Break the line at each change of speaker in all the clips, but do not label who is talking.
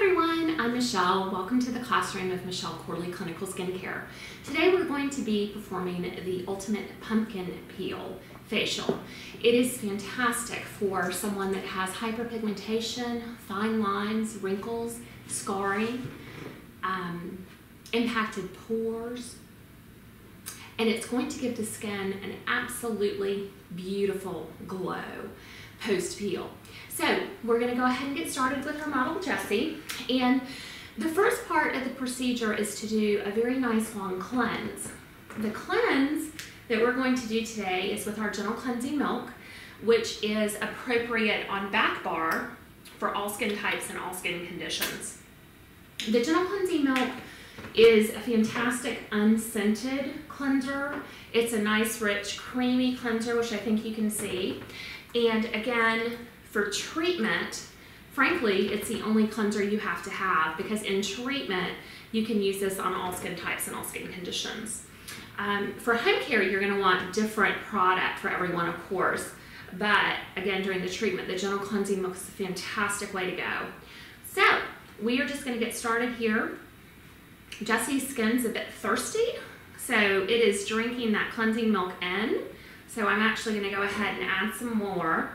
everyone, I'm Michelle. Welcome to the classroom of Michele Corley Clinical Skincare. Today we're going to be performing the Ultimate Pumpkin Peel Facial. It is fantastic for someone that has hyperpigmentation, fine lines, wrinkles, scarring, impacted pores, and it's going to give the skin an absolutely beautiful glow post-peel. So we're going to go ahead and get started with our model, Jessie. And the first part of the procedure is to do a very nice long cleanse. The cleanse that we're going to do today is with our Gentle Cleansing Milk, which is appropriate on back bar for all skin types and all skin conditions. The Gentle Cleansing Milk is a fantastic unscented cleanser. It's a nice, rich, creamy cleanser, which I think you can see. And again, for treatment, frankly, it's the only cleanser you have to have, because in treatment, you can use this on all skin types and all skin conditions. For home care, you're going to want different product for everyone, of course. But again, during the treatment, the Gentle Cleansing Milk is a fantastic way to go. So we are just going to get started here. Jessie's skin's a bit thirsty, so it is drinking that cleansing milk in. So I'm actually going to go ahead and add some more.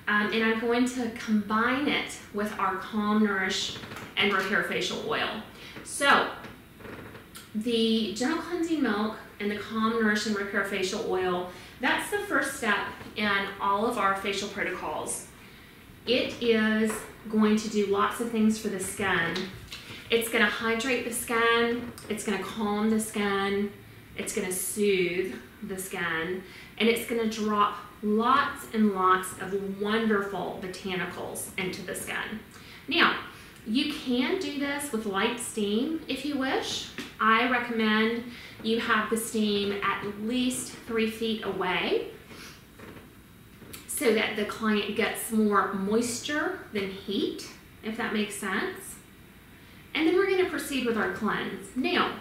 And I'm going to combine it with our Calm, Nourish, and Repair Facial Oil. So the Gentle Cleansing Milk and the Calm, Nourish, and Repair Facial Oil, that's the first step in all of our facial protocols. It is going to do lots of things for the skin. It's going to hydrate the skin, it's going to calm the skin, it's going to soothe the skin, and it's going to drop lots and lots of wonderful botanicals into the skin. Now, you can do this with light steam if you wish. I recommend you have the steam at least 3 feet away so that the client gets more moisture than heat, if that makes sense. And then we're going to proceed with our cleanse. Now,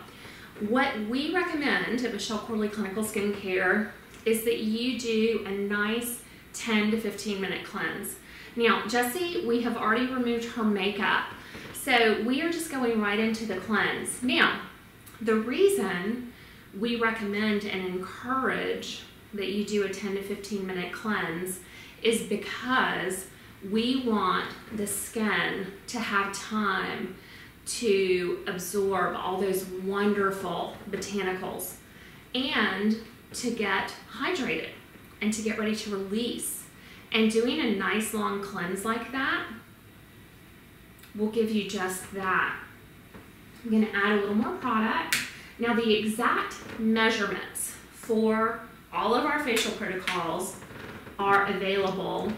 what we recommend at Michele Corley Clinical Skincare is that you do a nice 10 to 15 minute cleanse. Now, Jessie, we have already removed her makeup, so we are just going right into the cleanse. Now, the reason we recommend and encourage that you do a 10 to 15 minute cleanse is because we want the skin to have time to absorb all those wonderful botanicals and to get hydrated and to get ready to release. And doing a nice long cleanse like that will give you just that. I'm going to add a little more product. Now, the exact measurements for all of our facial protocols are available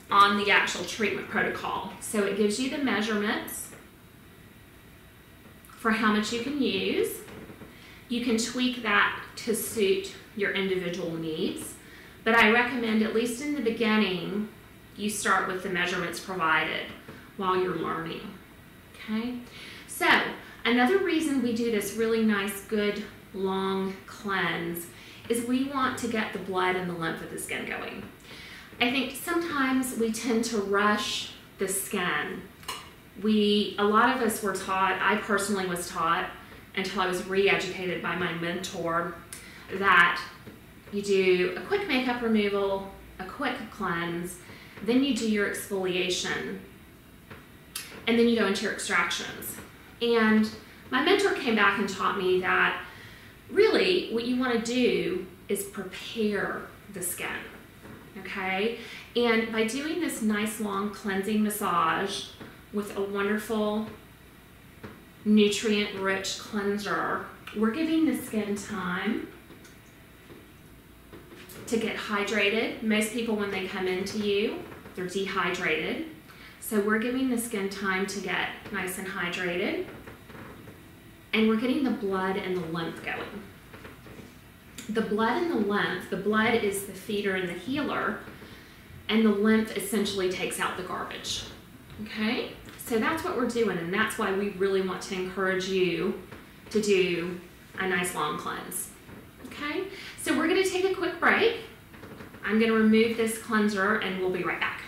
on the actual treatment protocol. So it gives you the measurements for how much you can use. You can tweak that to suit your individual needs, but I recommend, at least in the beginning, you start with the measurements provided while you're learning, okay? So another reason we do this really nice, good, long cleanse is we want to get the blood and the lymph of the skin going. I think sometimes we tend to rush the skin. A lot of us were taught, I personally was taught until I was re-educated by my mentor, that you do a quick makeup removal, a quick cleanse, then you do your exfoliation, and then you go into your extractions. And my mentor came back and taught me that really what you want to do is prepare the skin, okay? And by doing this nice long cleansing massage with a wonderful nutrient-rich cleanser, we're giving the skin time to get hydrated. Most people, when they come into you, they're dehydrated. So we're giving the skin time to get nice and hydrated. And we're getting the blood and the lymph going. The blood and the lymph, the blood is the feeder and the healer, and the lymph essentially takes out the garbage, okay? So that's what we're doing, and that's why we really want to encourage you to do a nice long cleanse, okay? So we're gonna take a quick break. I'm gonna remove this cleanser and we'll be right back.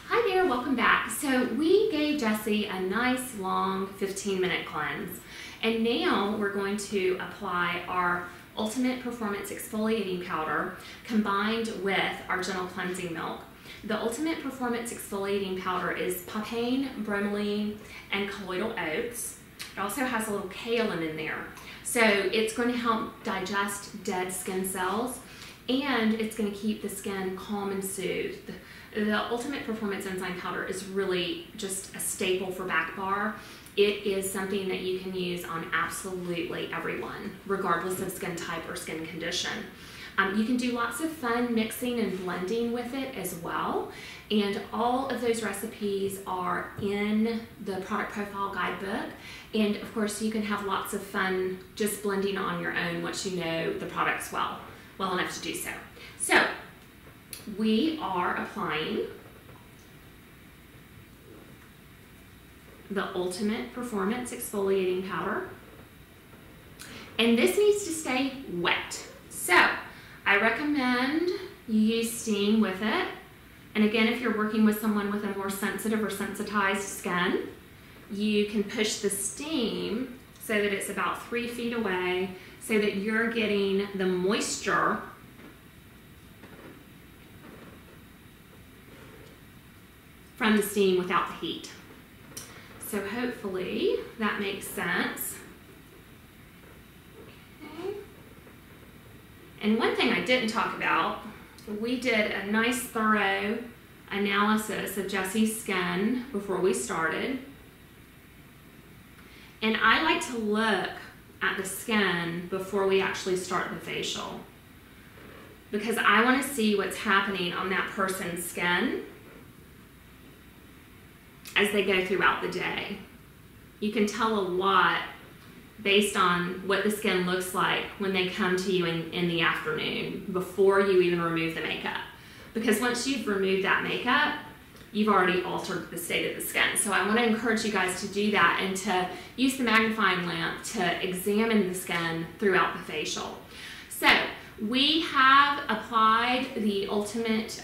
Hi Hi there, welcome back. So we gave Jessie a nice long 15-minute cleanse, and now we're going to apply our Ultimate Performance Exfoliating Powder combined with our Gentle Cleansing Milk. The Ultimate Performance Exfoliating Powder is papain, bromelain, and colloidal oats. It also has a little kaolin in there. So it's going to help digest dead skin cells, and it's going to keep the skin calm and soothed. The Ultimate Performance Enzyme Powder is really just a staple for back bar. It is something that you can use on absolutely everyone, regardless of skin type or skin condition. You can do lots of fun mixing and blending with it as well. And all of those recipes are in the product profile guidebook. And of course, you can have lots of fun just blending on your own once you know the products well enough to do so. So we are applying the Ultimate Performance Exfoliating Powder. And this needs to stay wet. So I recommend you use steam with it. And again, if you're working with someone with a more sensitive or sensitized skin, you can push the steam so that it's about 3 feet away so that you're getting the moisture from the steam without the heat. So hopefully that makes sense. Okay. And one thing I didn't talk about, we did a nice thorough analysis of Jessie's skin before we started. And I like to look at the skin before we actually start the facial, because I want to see what's happening on that person's skin as they go throughout the day. You can tell a lot based on what the skin looks like when they come to you in the afternoon before you even remove the makeup. Because once you've removed that makeup, you've already altered the state of the skin. So I want to encourage you guys to do that and to use the magnifying lamp to examine the skin throughout the facial. So we have applied the Ultimate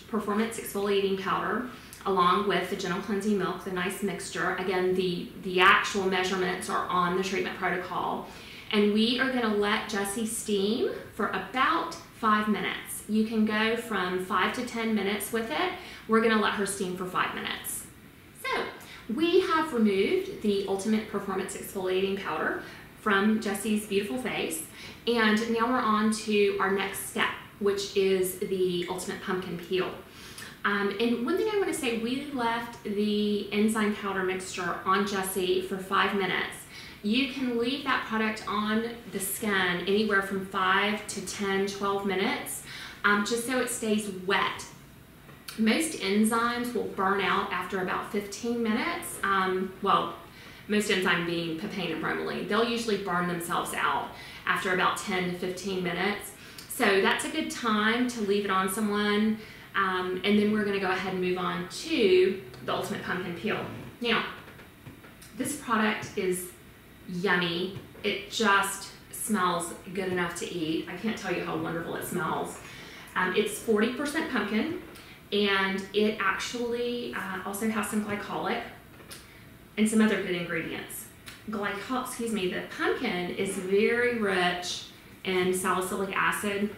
Performance Exfoliating Powder along with the Gentle Cleansing Milk, the nice mixture. Again, the actual measurements are on the treatment protocol. And we are gonna let Jessie steam for about 5 minutes. You can go from 5 to 10 minutes with it. We're gonna let her steam for 5 minutes. So we have removed the Ultimate Performance Exfoliating Powder from Jessie's beautiful face. And now we're on to our next step, which is the Ultimate Pumpkin Peel. And one thing I want to say, we left the enzyme powder mixture on Jessie for 5 minutes. You can leave that product on the skin anywhere from 5 to 10, 12 minutes, just so it stays wet. Most enzymes will burn out after about 15 minutes. Well, most enzyme being papain and bromelain. They'll usually burn themselves out after about 10 to 15 minutes. So that's a good time to leave it on someone. And then we're going to go ahead and move on to the Ultimate Pumpkin Peel. Now, this product is yummy. It just smells good enough to eat. I can't tell you how wonderful it smells. It's 40% pumpkin, and it actually also has some glycolic and some other good ingredients. The pumpkin is very rich in salicylic acid.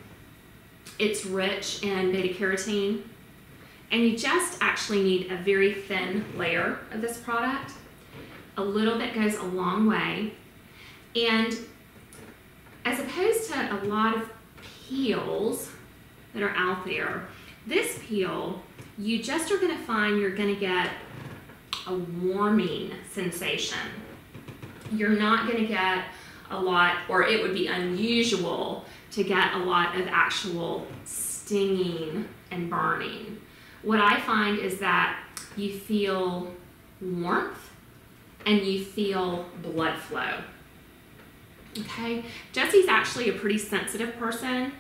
It's rich in beta-carotene, and you just actually need a very thin layer of this product. A little bit goes a long way, and as opposed to a lot of peels that are out there, this peel, you just are going to find you're going to get a warming sensation. You're not going to get a lot, or it would be unusual to get a lot of actual stinging and burning. What I find is that you feel warmth and you feel blood flow. Okay, Jessie's actually a pretty sensitive person,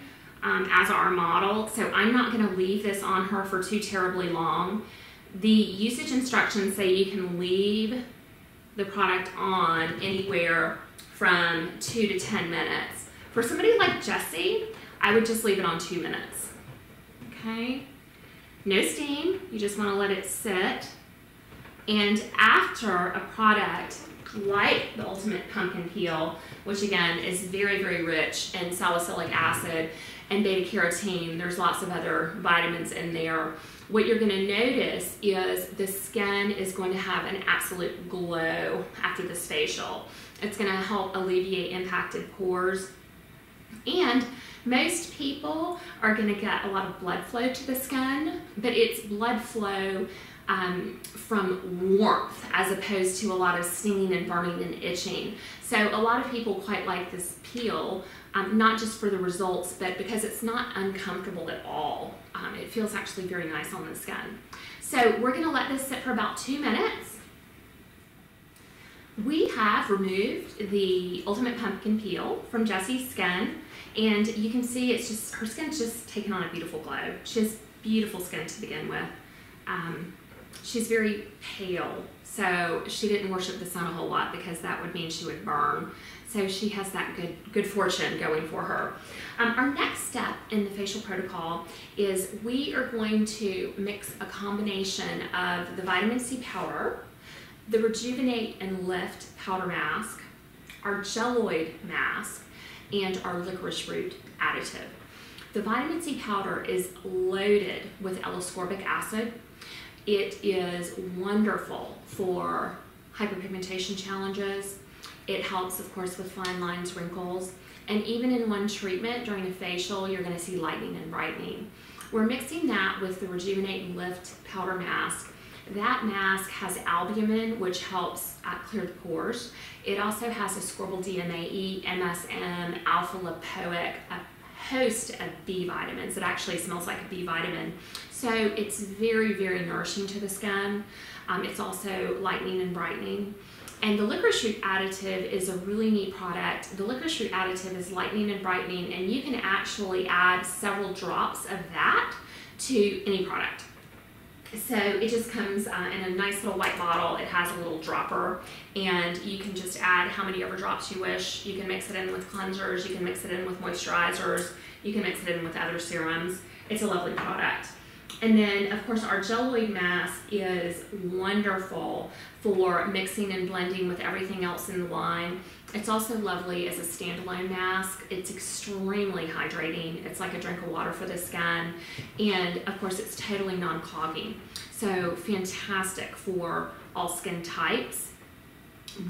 as our model, so I'm not going to leave this on her for too terribly long. The usage instructions say you can leave the product on anywhere from 2 to 10 minutes. For somebody like Jessie, I would just leave it on 2 minutes. Okay? No steam, you just want to let it sit. And after a product like the Ultimate Pumpkin Peel, which again is very, very rich in salicylic acid and beta carotene, there's lots of other vitamins in there. What you're going to notice is the skin is going to have an absolute glow after this facial. It's going to help alleviate impacted pores. And most people are going to get a lot of blood flow to the skin, but it's blood flow from warmth as opposed to a lot of stinging and burning and itching. So a lot of people quite like this peel, not just for the results, but because it's not uncomfortable at all. It feels actually very nice on the skin. So we're going to let this sit for about 2 minutes. We have removed the Ultimate Pumpkin Peel from Jessie's skin, and you can see it's just, her skin's just taken on a beautiful glow. She has beautiful skin to begin with. She's very pale, so she didn't worship the sun a whole lot because that would mean she would burn. So she has that good fortune going for her. Our next step in the facial protocol is we are going to mix a combination of the vitamin C powder, the Rejuvenate and Lift powder mask, our gelloid mask, and our licorice root additive. The vitamin C powder is loaded with L-ascorbic acid. It is wonderful for hyperpigmentation challenges. It helps, of course, with fine lines, wrinkles, and even in one treatment during a facial, you're going to see lightening and brightening. We're mixing that with the Rejuvenate and Lift powder mask. That mask has albumin, which helps clear the pores. It also has ascorbyl DMAE, MSM, alpha-lipoic, a host of B vitamins. It actually smells like a B vitamin. So it's very, very nourishing to the skin. It's also lightening and brightening. And the licorice root additive is a really neat product. The licorice root additive is lightening and brightening, and you can actually add several drops of that to any product. So it just comes in a nice little white bottle. It has a little dropper, and you can just add how many ever drops you wish. You can mix it in with cleansers, you can mix it in with moisturizers, you can mix it in with other serums. It's a lovely product. And then, of course, our gelloid mask is wonderful for mixing and blending with everything else in the line. It's also lovely as a standalone mask. It's extremely hydrating. It's like a drink of water for the skin. And, of course, it's totally non-clogging. So fantastic for all skin types.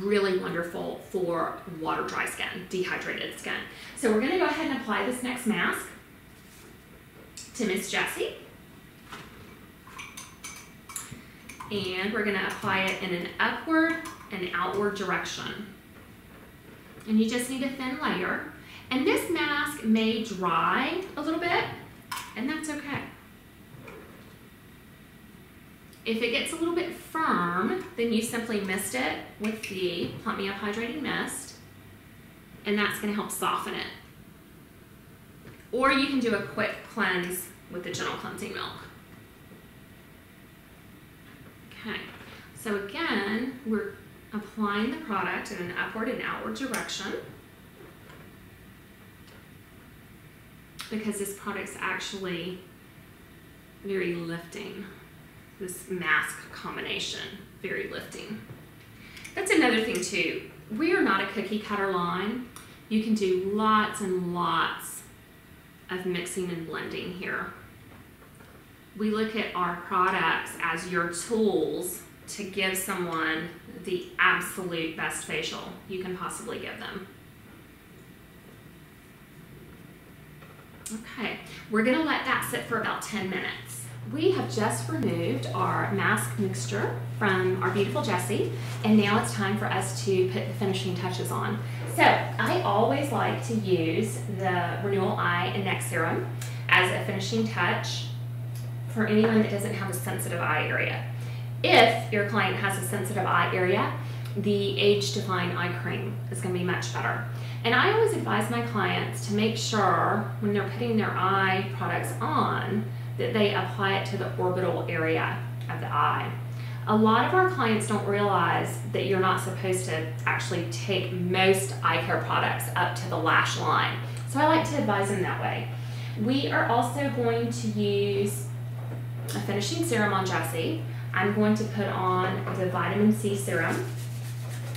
Really wonderful for water dry skin, dehydrated skin. So we're going to go ahead and apply this next mask to Miss Jessie. And we're going to apply it in an upward and outward direction. And you just need a thin layer. And this mask may dry a little bit, and that's okay. If it gets a little bit firm, then you simply mist it with the Plump Me Up Hydrating Mist, and that's going to help soften it. Or you can do a quick cleanse with the Gentle Cleansing Milk. Okay, so again, we're applying the product in an upward and outward direction because this product's actually very lifting. This mask combination, very lifting. That's another thing too. We are not a cookie cutter line. You can do lots and lots of mixing and blending here. We look at our products as your tools to give someone the absolute best facial you can possibly give them. Okay, we're gonna let that sit for about 10 minutes. We have just removed our mask mixture from our beautiful Jessie, and now it's time for us to put the finishing touches on. So I always like to use the Renewal Eye and Neck Serum as a finishing touch for anyone that doesn't have a sensitive eye area. If your client has a sensitive eye area, the Age Define Eye Cream is going to be much better. And I always advise my clients to make sure when they're putting their eye products on that they apply it to the orbital area of the eye. A lot of our clients don't realize that you're not supposed to actually take most eye care products up to the lash line. So I like to advise them that way. We are also going to use a finishing serum on Jessie, I'm going to put on the vitamin C serum,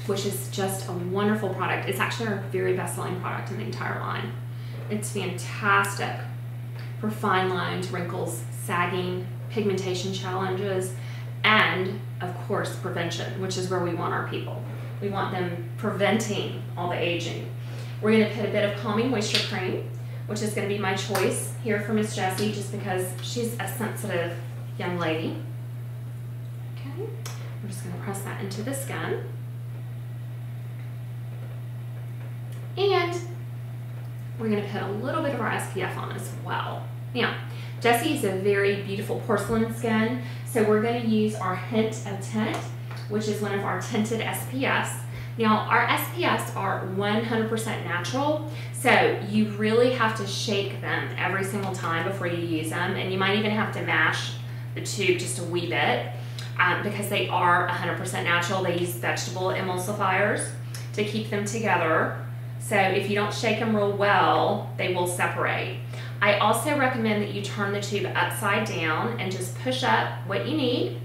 which is just a wonderful product. It's actually our very best-selling product in the entire line. It's fantastic for fine lines, wrinkles, sagging, pigmentation challenges, and of course prevention, which is where we want our people. We want them preventing all the aging. We're going to put a bit of calming moisture cream, which is going to be my choice here for Miss Jessie, just because she's a sensitive young lady. Okay, we're just going to press that into the skin. And we're going to put a little bit of our SPF on as well. Now, Jessie is a very beautiful porcelain skin, so we're going to use our Hint of Tint, which is one of our tinted SPFs. Now, our SPFs are 100% natural, so you really have to shake them every single time before you use them, and you might even have to mash the tube just a wee bit because they are 100% natural. They use vegetable emulsifiers to keep them together, so if you don't shake them real well, they will separate. I also recommend that you turn the tube upside down and just push up what you need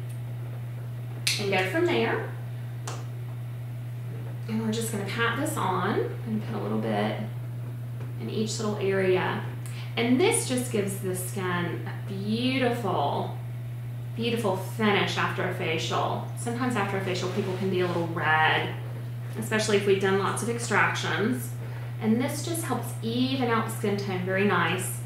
and go from there. And we're just going to pat this on and put a little bit in each little area. And this just gives the skin a beautiful, beautiful finish after a facial. Sometimes after a facial, people can be a little red, especially if we've done lots of extractions. And this just helps even out the skin tone very nice.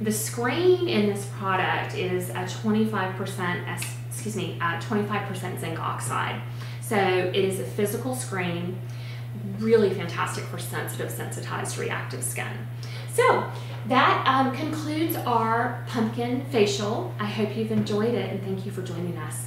The screen in this product is a 25% zinc oxide. So it is a physical screen, really fantastic for sensitive, sensitized, reactive skin. So that concludes our pumpkin facial. I hope you've enjoyed it, and thank you for joining us.